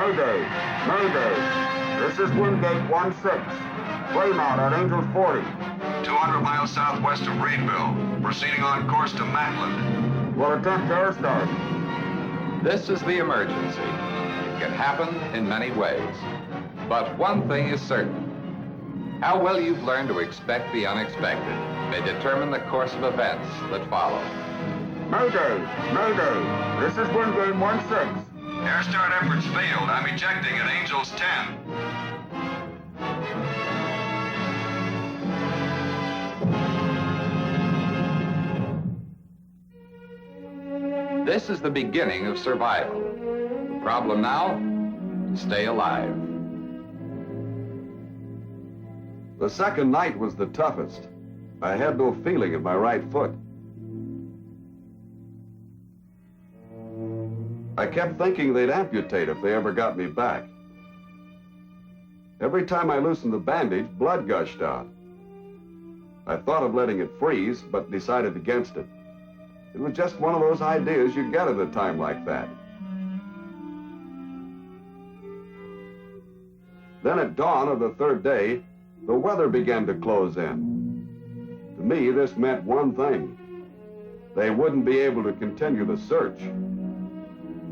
Mayday! Mayday! This is Wingate 16. Flame out at Angels 40. 200 miles southwest of Reedville, proceeding on course to Maitland. We'll attempt air start. This is the emergency. It can happen in many ways. But one thing is certain. How well you've learned to expect the unexpected may determine the course of events that follow. Mayday! Mayday! This is Wingate 16. Air start efforts failed. I'm ejecting at Angels 10. This is the beginning of survival. The problem now, to stay alive. The second night was the toughest. I had no feeling in my right foot. I kept thinking they'd amputate if they ever got me back. Every time I loosened the bandage, blood gushed out. I thought of letting it freeze, but decided against it. It was just one of those ideas you get at a time like that. Then at dawn of the third day, the weather began to close in. To me, this meant one thing. They wouldn't be able to continue the search.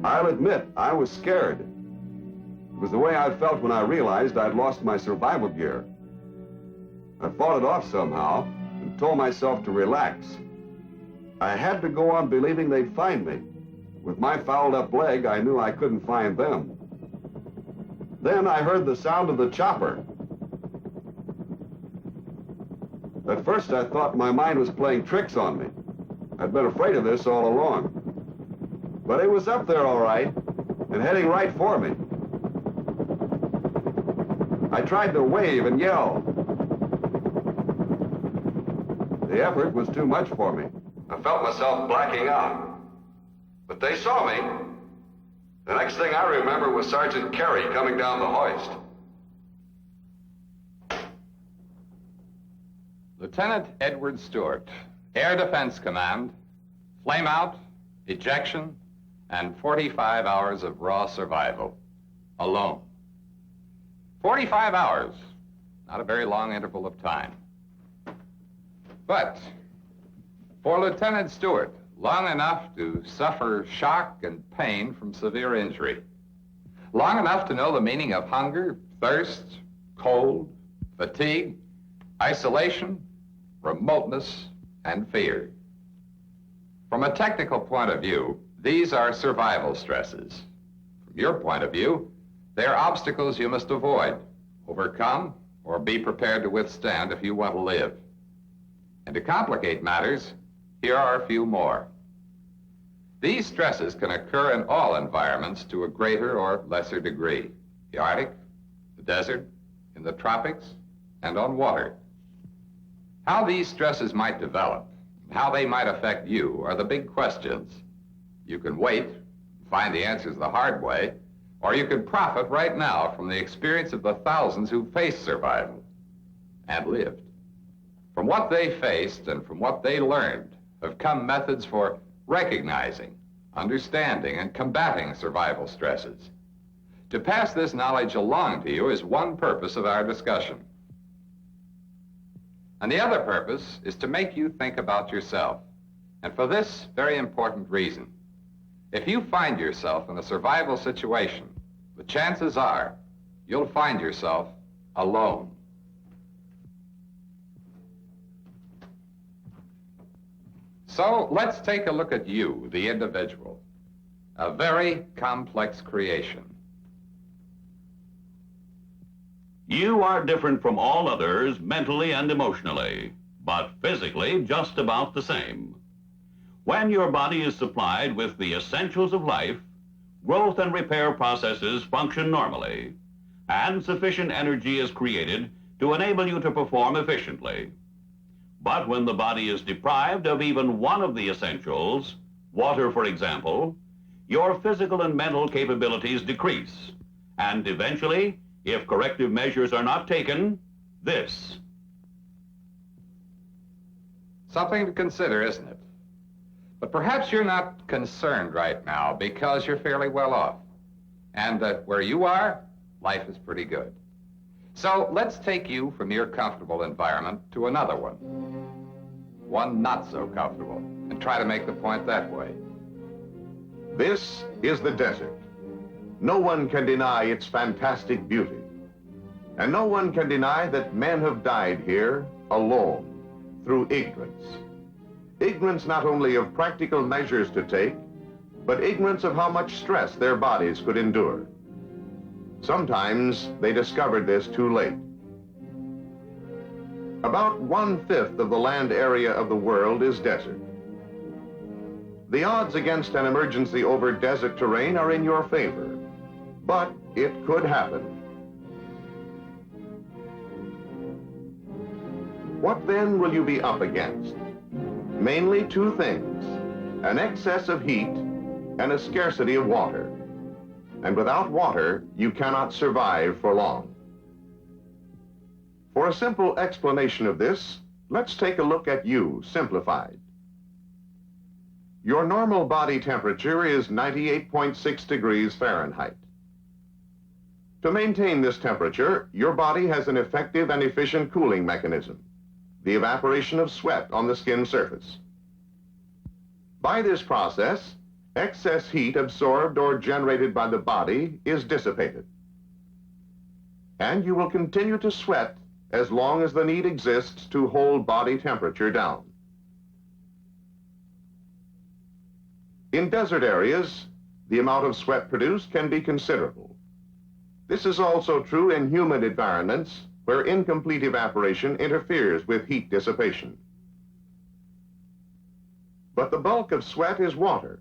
I'll admit, I was scared. It was the way I felt when I realized I'd lost my survival gear. I fought it off somehow and told myself to relax. I had to go on believing they'd find me. With my fouled up leg, I knew I couldn't find them. Then I heard the sound of the chopper. At first, I thought my mind was playing tricks on me. I'd been afraid of this all along. But it was up there all right, and heading right for me. I tried to wave and yell. The effort was too much for me. I felt myself blacking out. But they saw me. The next thing I remember was Sergeant Carey coming down the hoist. Lieutenant Edward Stewart, Air Defense Command, flame out, ejection, and 45 hours of raw survival, alone. 45 hours, not a very long interval of time. But for Lieutenant Stewart, long enough to suffer shock and pain from severe injury. Long enough to know the meaning of hunger, thirst, cold, fatigue, isolation, remoteness, and fear. From a technical point of view, these are survival stresses. From your point of view, they are obstacles you must avoid, overcome, or be prepared to withstand if you want to live. And to complicate matters, here are a few more. These stresses can occur in all environments to a greater or lesser degree. The Arctic, the desert, in the tropics, and on water. How these stresses might develop, how they might affect you are the big questions. You can wait, find the answers the hard way, or you can profit right now from the experience of the thousands who faced survival and lived. From what they faced and from what they learned have come methods for recognizing, understanding, and combating survival stresses. To pass this knowledge along to you is one purpose of our discussion. And the other purpose is to make you think about yourself. And for this very important reason. If you find yourself in a survival situation, the chances are you'll find yourself alone. So let's take a look at you, the individual. A very complex creation. You are different from all others mentally and emotionally, but physically just about the same. When your body is supplied with the essentials of life, growth and repair processes function normally, and sufficient energy is created to enable you to perform efficiently. But when the body is deprived of even one of the essentials, water for example, your physical and mental capabilities decrease, and eventually, if corrective measures are not taken, this. Something to consider, isn't it? But perhaps you're not concerned right now because you're fairly well off. And where you are, life is pretty good. So let's take you from your comfortable environment to another one not so comfortable, and try to make the point that way. This is the desert. No one can deny its fantastic beauty. And no one can deny that men have died here alone through ignorance. Ignorance not only of practical measures to take, but ignorance of how much stress their bodies could endure. Sometimes they discovered this too late. About 1/5 of the land area of the world is desert. The odds against an emergency over desert terrain are in your favor, but it could happen. What then will you be up against? Mainly two things: an excess of heat and a scarcity of water. And without water, you cannot survive for long. For a simple explanation of this, let's take a look at you, simplified. Your normal body temperature is 98.6 degrees Fahrenheit. To maintain this temperature, your body has an effective and efficient cooling mechanism, the evaporation of sweat on the skin surface. By this process, excess heat absorbed or generated by the body is dissipated. And you will continue to sweat as long as the need exists to hold body temperature down. In desert areas, the amount of sweat produced can be considerable. This is also true in humid environments where incomplete evaporation interferes with heat dissipation. But the bulk of sweat is water,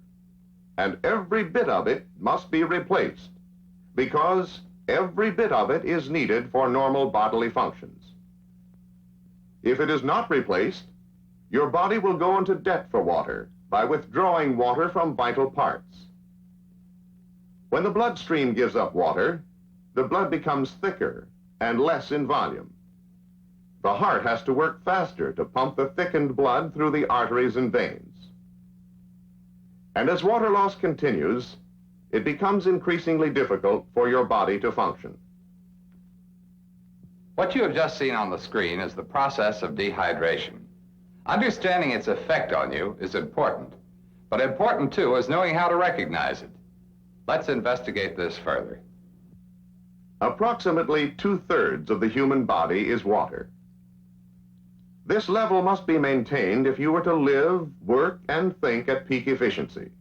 and every bit of it must be replaced, because every bit of it is needed for normal bodily functions. If it is not replaced, your body will go into debt for water by withdrawing water from vital parts. When the bloodstream gives up water, the blood becomes thicker and less in volume. The heart has to work faster to pump the thickened blood through the arteries and veins. And as water loss continues, it becomes increasingly difficult for your body to function. What you have just seen on the screen is the process of dehydration. Understanding its effect on you is important, but important too is knowing how to recognize it. Let's investigate this further. Approximately 2/3 of the human body is water. This level must be maintained if you were to live, work, and think at peak efficiency.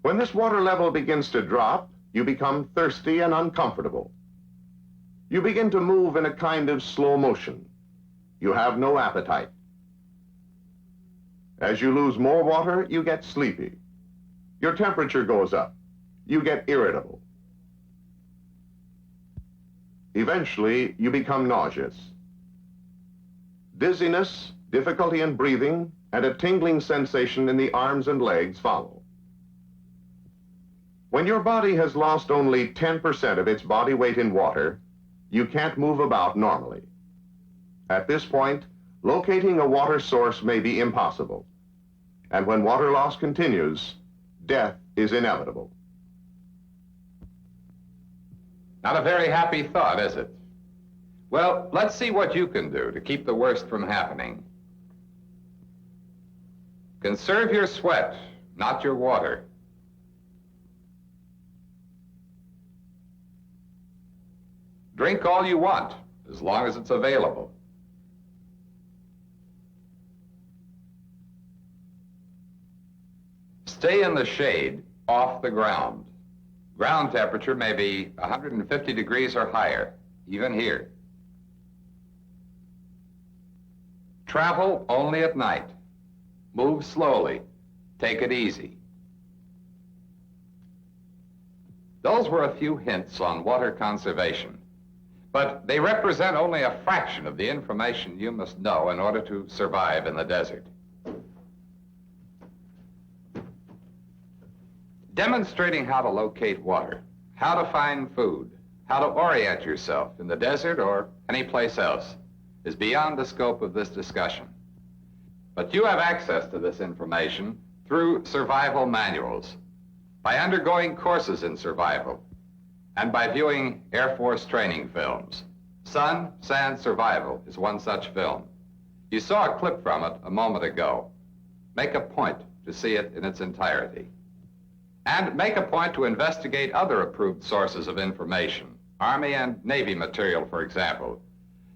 When this water level begins to drop, you become thirsty and uncomfortable. You begin to move in a kind of slow motion. You have no appetite. As you lose more water, you get sleepy. Your temperature goes up. You get irritable. Eventually, you become nauseous. Dizziness, difficulty in breathing, and a tingling sensation in the arms and legs follow. When your body has lost only 10% of its body weight in water, you can't move about normally. At this point, locating a water source may be impossible. And when water loss continues, death is inevitable. Not a very happy thought, is it? Well, let's see what you can do to keep the worst from happening. Conserve your sweat, not your water. Drink all you want, as long as it's available. Stay in the shade, off the ground. Ground temperature may be 150 degrees or higher, even here. Travel only at night. Move slowly. Take it easy. Those were a few hints on water conservation, but they represent only a fraction of the information you must know in order to survive in the desert. Demonstrating how to locate water, how to find food, how to orient yourself in the desert or any place else is beyond the scope of this discussion. But you have access to this information through survival manuals. by undergoing courses in survival, and by viewing Air Force training films. Sun, Sand, Survival is one such film. You saw a clip from it a moment ago. Make a point to see it in its entirety. And make a point to investigate other approved sources of information, Army and Navy material, for example.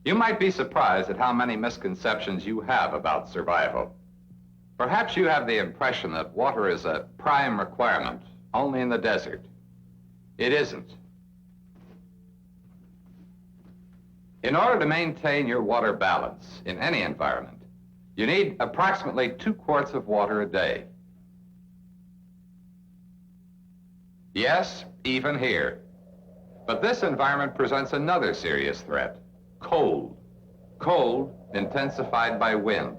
You might be surprised at how many misconceptions you have about survival. Perhaps you have the impression that water is a prime requirement only in the desert. It isn't. In order to maintain your water balance in any environment, you need approximately 2 quarts of water a day. Yes, even here. But this environment presents another serious threat: cold. Cold intensified by wind.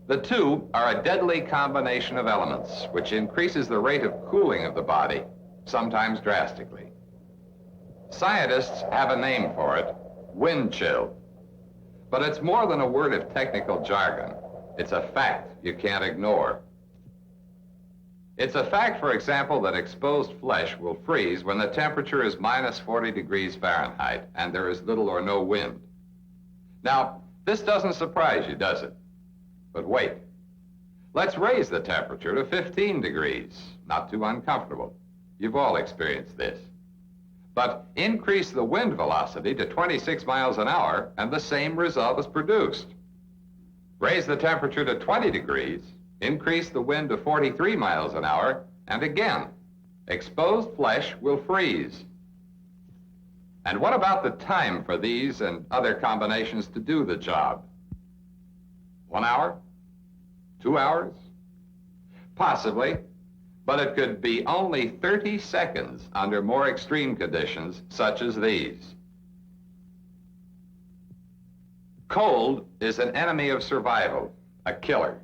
The two are a deadly combination of elements which increases the rate of cooling of the body, sometimes drastically. Scientists have a name for it: wind chill. But it's more than a word of technical jargon. It's a fact you can't ignore. It's a fact, for example, that exposed flesh will freeze when the temperature is minus 40 degrees Fahrenheit and there is little or no wind. Now, this doesn't surprise you, does it? But wait. Let's raise the temperature to 15 degrees. Not too uncomfortable. You've all experienced this. But increase the wind velocity to 26 miles an hour and the same result is produced. Raise the temperature to 20 degrees, increase the wind to 43 miles an hour, and again, exposed flesh will freeze. And what about the time for these and other combinations to do the job? 1 hour? 2 hours? Possibly, but it could be only 30 seconds under more extreme conditions such as these. Cold is an enemy of survival, a killer.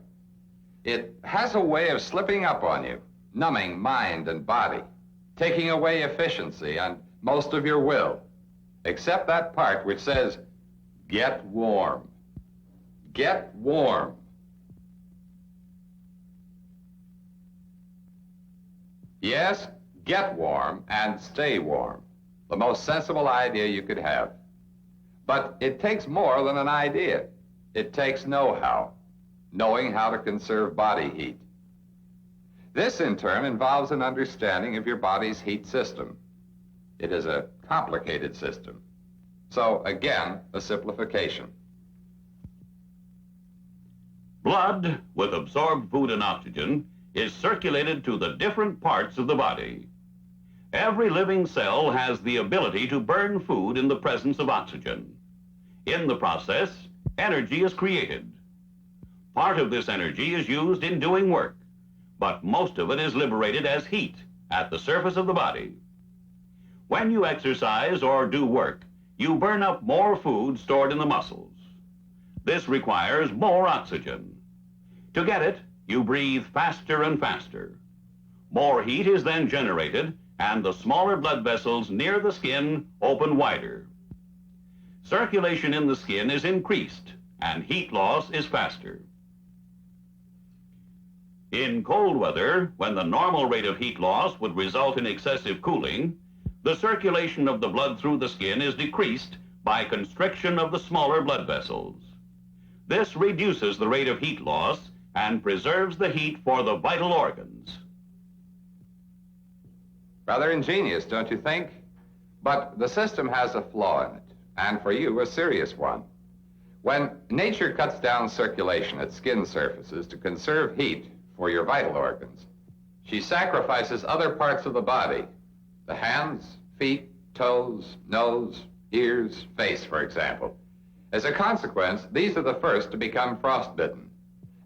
It has a way of slipping up on you, numbing mind and body, taking away efficiency and most of your will, except that part which says, get warm. Get warm. Yes, get warm and stay warm. The most sensible idea you could have. But it takes more than an idea. It takes know-how, knowing how to conserve body heat. This, in turn, involves an understanding of your body's heat system. It is a complicated system. So, again, a simplification. Blood, with absorbed food and oxygen, is circulated to the different parts of the body. Every living cell has the ability to burn food in the presence of oxygen. In the process, energy is created. Part of this energy is used in doing work, but most of it is liberated as heat at the surface of the body. When you exercise or do work, you burn up more food stored in the muscles. This requires more oxygen. To get it, you breathe faster and faster. More heat is then generated, and the smaller blood vessels near the skin open wider. Circulation in the skin is increased, and heat loss is faster. In cold weather, when the normal rate of heat loss would result in excessive cooling, the circulation of the blood through the skin is decreased by constriction of the smaller blood vessels. This reduces the rate of heat loss and preserves the heat for the vital organs. Rather ingenious, don't you think? But the system has a flaw in it, and for you, a serious one. When nature cuts down circulation at skin surfaces to conserve heat for your vital organs, she sacrifices other parts of the body, the hands, feet, toes, nose, ears, face, for example. As a consequence, these are the first to become frostbitten.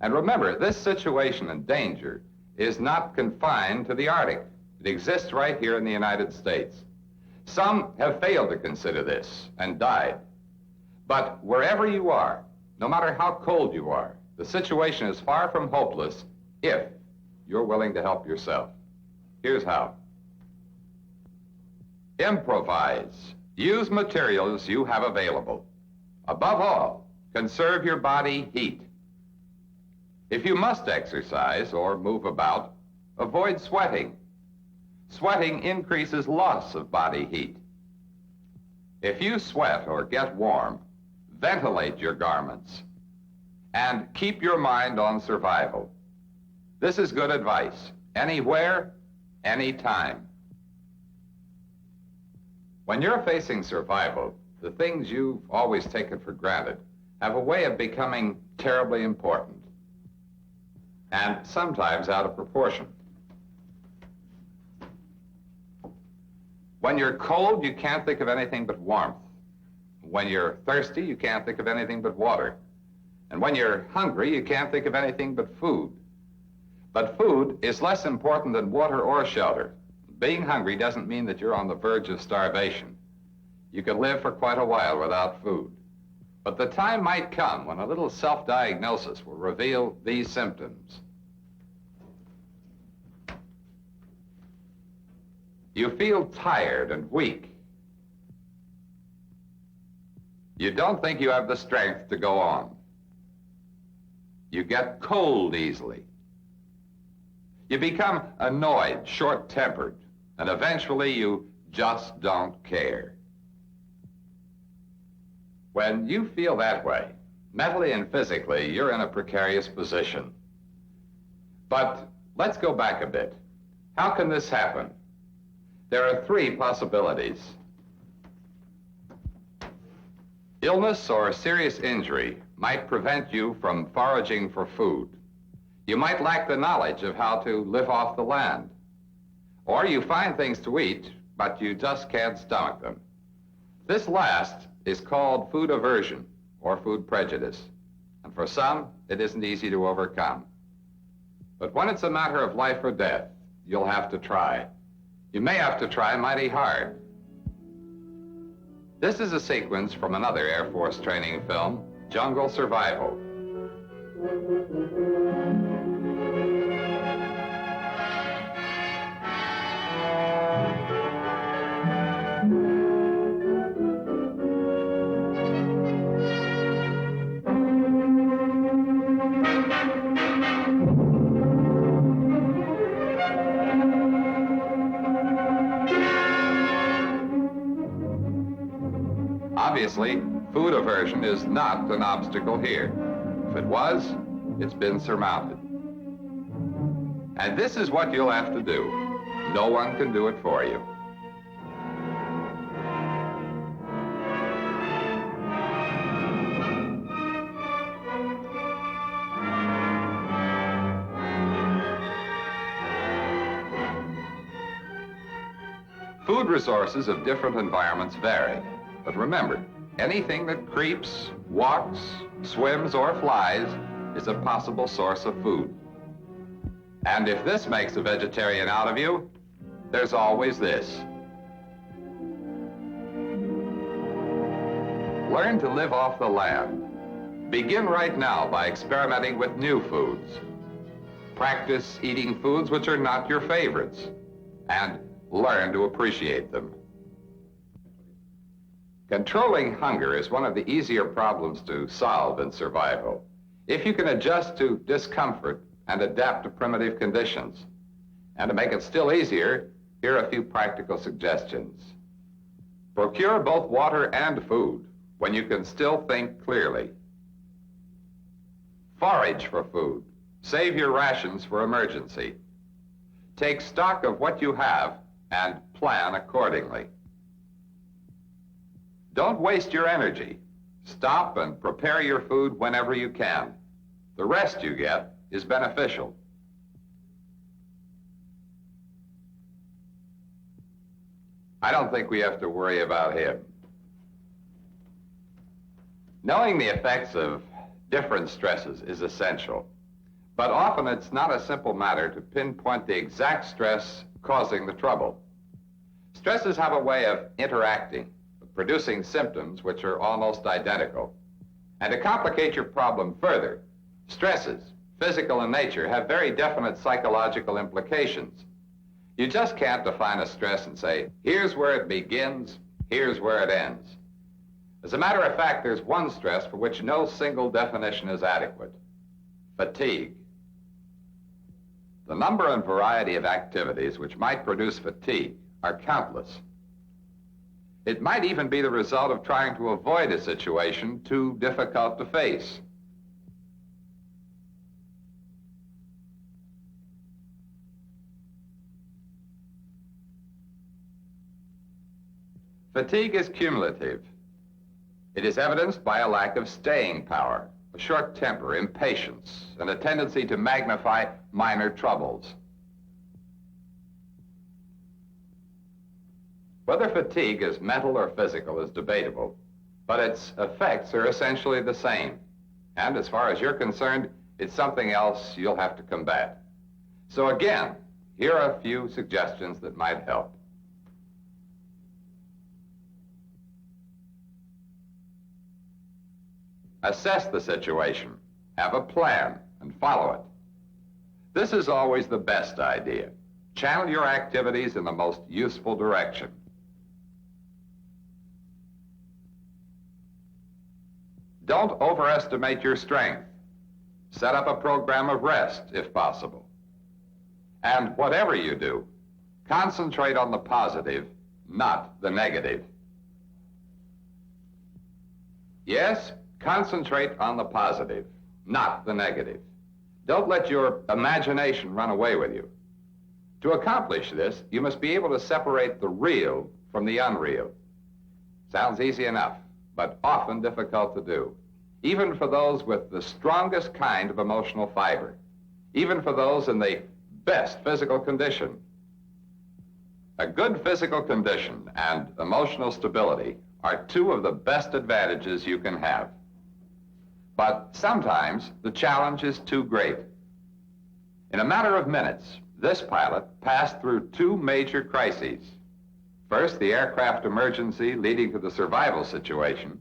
And remember, this situation and danger is not confined to the Arctic. It exists right here in the United States. Some have failed to consider this and died. But wherever you are, no matter how cold you are, the situation is far from hopeless if you're willing to help yourself. Here's how. Improvise. Use materials you have available. Above all, conserve your body heat. If you must exercise or move about, avoid sweating. Sweating increases loss of body heat. If you sweat or get warm, ventilate your garments and keep your mind on survival. This is good advice, anywhere, anytime. When you're facing survival, the things you've always taken for granted have a way of becoming terribly important, and sometimes out of proportion. When you're cold, you can't think of anything but warmth. When you're thirsty, you can't think of anything but water. And when you're hungry, you can't think of anything but food. But food is less important than water or shelter. Being hungry doesn't mean that you're on the verge of starvation. You can live for quite a while without food. But the time might come when a little self-diagnosis will reveal these symptoms. You feel tired and weak. You don't think you have the strength to go on. You get cold easily. You become annoyed, short-tempered, and eventually you just don't care. When you feel that way, mentally and physically, you're in a precarious position. But let's go back a bit. How can this happen? There are three possibilities. Illness or serious injury might prevent you from foraging for food. You might lack the knowledge of how to live off the land. Or you find things to eat, but you just can't stomach them. This last is called food aversion or food prejudice. And for some, it isn't easy to overcome. But when it's a matter of life or death, you'll have to try. You may have to try mighty hard. This is a sequence from another Air Force training film, Jungle Survival. Obviously, food aversion is not an obstacle here. If it was, it's been surmounted. And this is what you'll have to do. No one can do it for you. Food resources of different environments vary. But remember, anything that creeps, walks, swims, or flies is a possible source of food. And if this makes a vegetarian out of you, there's always this. Learn to live off the land. Begin right now by experimenting with new foods. Practice eating foods which are not your favorites, and learn to appreciate them. Controlling hunger is one of the easier problems to solve in survival. If you can adjust to discomfort and adapt to primitive conditions. And to make it still easier, here are a few practical suggestions. Procure both water and food when you can still think clearly. Forage for food. Save your rations for emergency. Take stock of what you have and plan accordingly. Don't waste your energy. Stop and prepare your food whenever you can. The rest you get is beneficial. I don't think we have to worry about him. Knowing the effects of different stresses is essential, but often it's not a simple matter to pinpoint the exact stress causing the trouble. Stresses have a way of interacting, producing symptoms which are almost identical. And to complicate your problem further, stresses, physical in nature, have very definite psychological implications. You just can't define a stress and say, here's where it begins, here's where it ends. As a matter of fact, there's one stress for which no single definition is adequate: fatigue. The number and variety of activities which might produce fatigue are countless. It might even be the result of trying to avoid a situation too difficult to face. Fatigue is cumulative. It is evidenced by a lack of staying power, a short temper, impatience, and a tendency to magnify minor troubles. Whether fatigue is mental or physical is debatable, but its effects are essentially the same. And as far as you're concerned, it's something else you'll have to combat. So again, here are a few suggestions that might help. Assess the situation, have a plan, and follow it. This is always the best idea. Channel your activities in the most useful direction. Don't overestimate your strength. Set up a program of rest, if possible. And whatever you do, concentrate on the positive, not the negative. Yes, concentrate on the positive, not the negative. Don't let your imagination run away with you. To accomplish this, you must be able to separate the real from the unreal. Sounds easy enough, but often difficult to do, even for those with the strongest kind of emotional fiber, even for those in the best physical condition. A good physical condition and emotional stability are two of the best advantages you can have. But sometimes the challenge is too great. In a matter of minutes, this pilot passed through two major crises. First, the aircraft emergency leading to the survival situation.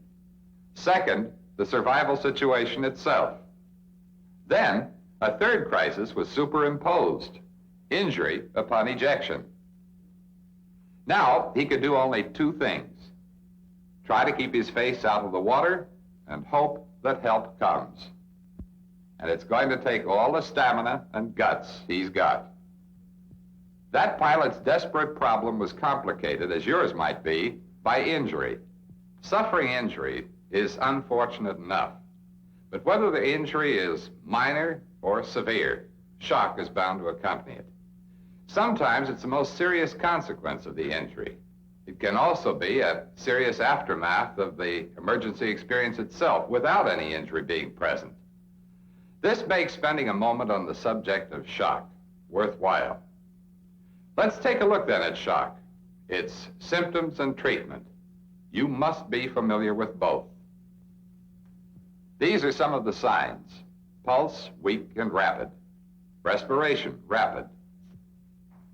Second, the survival situation itself. Then, a third crisis was superimposed, injury upon ejection. Now, he could do only two things: try to keep his face out of the water and hope that help comes. And it's going to take all the stamina and guts he's got. That pilot's desperate problem was complicated, as yours might be, by injury. Suffering injury is unfortunate enough, but whether the injury is minor or severe, shock is bound to accompany it. Sometimes it's the most serious consequence of the injury. It can also be a serious aftermath of the emergency experience itself without any injury being present. This makes spending a moment on the subject of shock worthwhile. Let's take a look then at shock, its symptoms and treatment. You must be familiar with both. These are some of the signs: pulse weak and rapid, respiration rapid,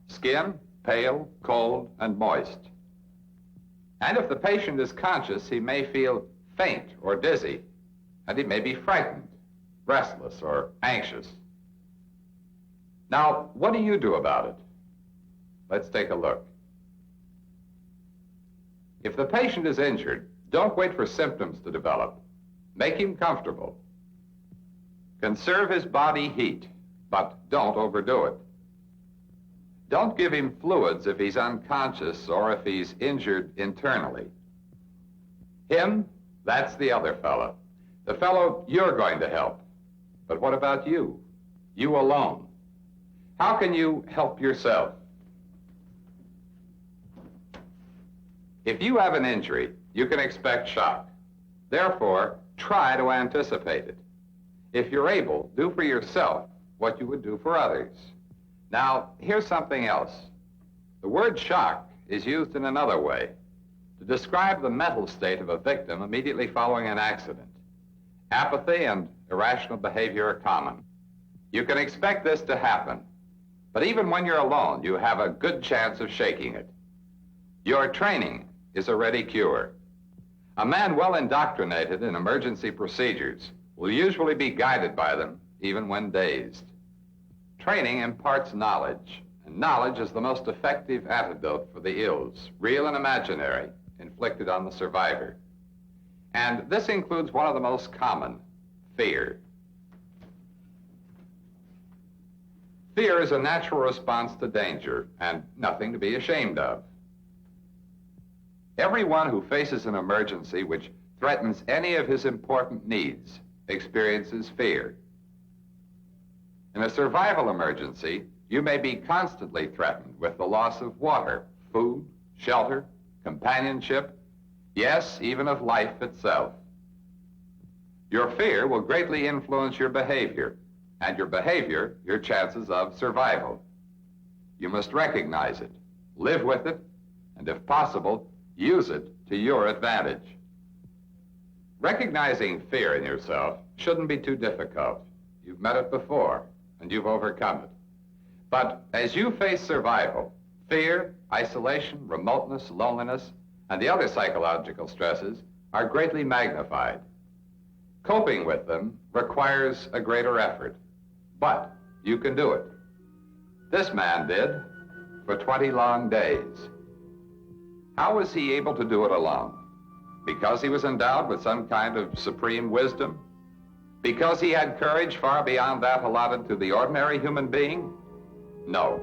skin pale, cold, and moist. And if the patient is conscious, he may feel faint or dizzy, and he may be frightened, restless, or anxious. Now, what do you do about it? Let's take a look. If the patient is injured, don't wait for symptoms to develop. Make him comfortable. Conserve his body heat, but don't overdo it. Don't give him fluids if he's unconscious or if he's injured internally. Him, that's the other fellow. The fellow you're going to help. But what about you? You alone. How can you help yourself? If you have an injury, you can expect shock. Therefore, try to anticipate it. If you're able, do for yourself what you would do for others. Now, here's something else. The word shock is used in another way to describe the mental state of a victim immediately following an accident. Apathy and irrational behavior are common. You can expect this to happen, but even when you're alone, you have a good chance of shaking it. Your training is a ready cure. A man well indoctrinated in emergency procedures will usually be guided by them, even when dazed. Training imparts knowledge, and knowledge is the most effective antidote for the ills, real and imaginary, inflicted on the survivor. And this includes one of the most common, fear. Fear is a natural response to danger and nothing to be ashamed of. Everyone who faces an emergency which threatens any of his important needs experiences fear. In a survival emergency, you may be constantly threatened with the loss of water, food, shelter, companionship, yes, even of life itself. Your fear will greatly influence your behavior, and your behavior, your chances of survival. You must recognize it, live with it, and if possible, use it to your advantage. Recognizing fear in yourself shouldn't be too difficult. You've met it before, and you've overcome it. But as you face survival, fear, isolation, remoteness, loneliness, and the other psychological stresses are greatly magnified. Coping with them requires a greater effort, but you can do it. This man did for 20 long days. How was he able to do it alone? Because he was endowed with some kind of supreme wisdom? Because he had courage far beyond that allotted to the ordinary human being? No.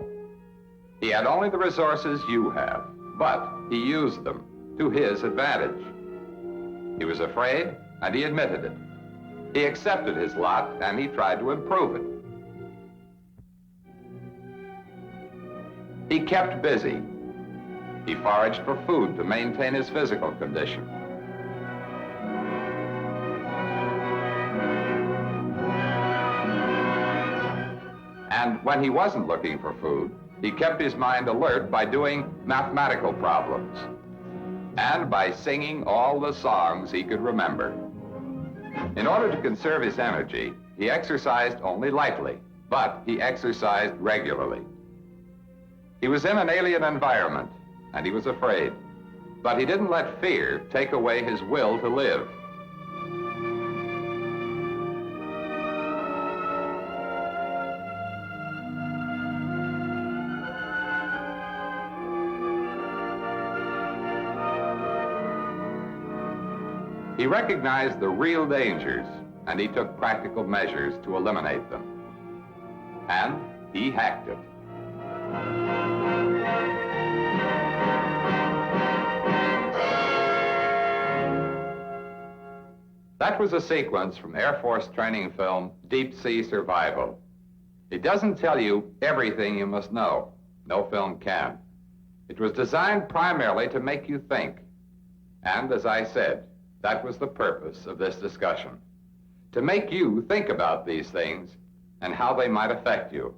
He had only the resources you have, but he used them to his advantage. He was afraid, and he admitted it. He accepted his lot, and he tried to improve it. He kept busy. He foraged for food to maintain his physical condition. And when he wasn't looking for food, he kept his mind alert by doing mathematical problems and by singing all the songs he could remember. In order to conserve his energy, he exercised only lightly, but he exercised regularly. He was in an alien environment, and he was afraid, but he didn't let fear take away his will to live. He recognized the real dangers, and he took practical measures to eliminate them. And he hacked it. That was a sequence from Air Force training film Deep Sea Survival. It doesn't tell you everything you must know. No film can. It was designed primarily to make you think. And as I said, that was the purpose of this discussion. To make you think about these things and how they might affect you.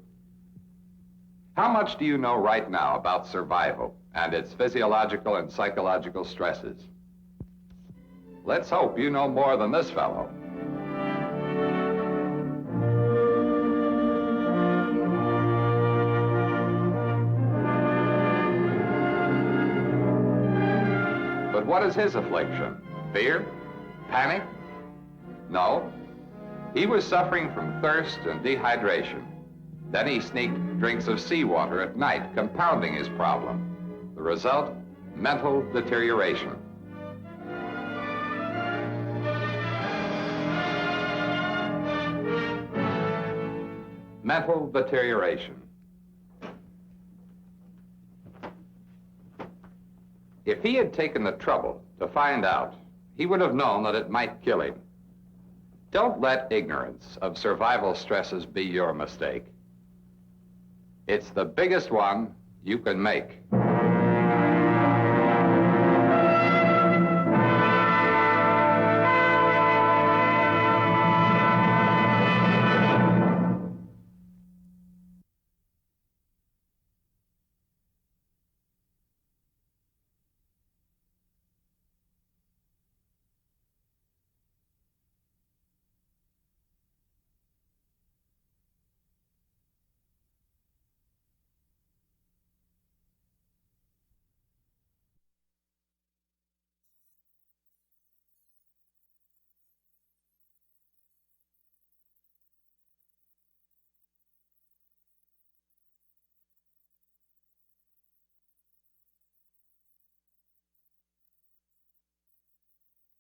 How much do you know right now about survival and its physiological and psychological stresses? Let's hope you know more than this fellow. But what is his affliction? Fear? Panic? No. He was suffering from thirst and dehydration. Then he sneaked drinks of seawater at night, compounding his problem. The result? Mental deterioration. Mental deterioration. If he had taken the trouble to find out, he would have known that it might kill him. Don't let ignorance of survival stresses be your mistake. It's the biggest one you can make.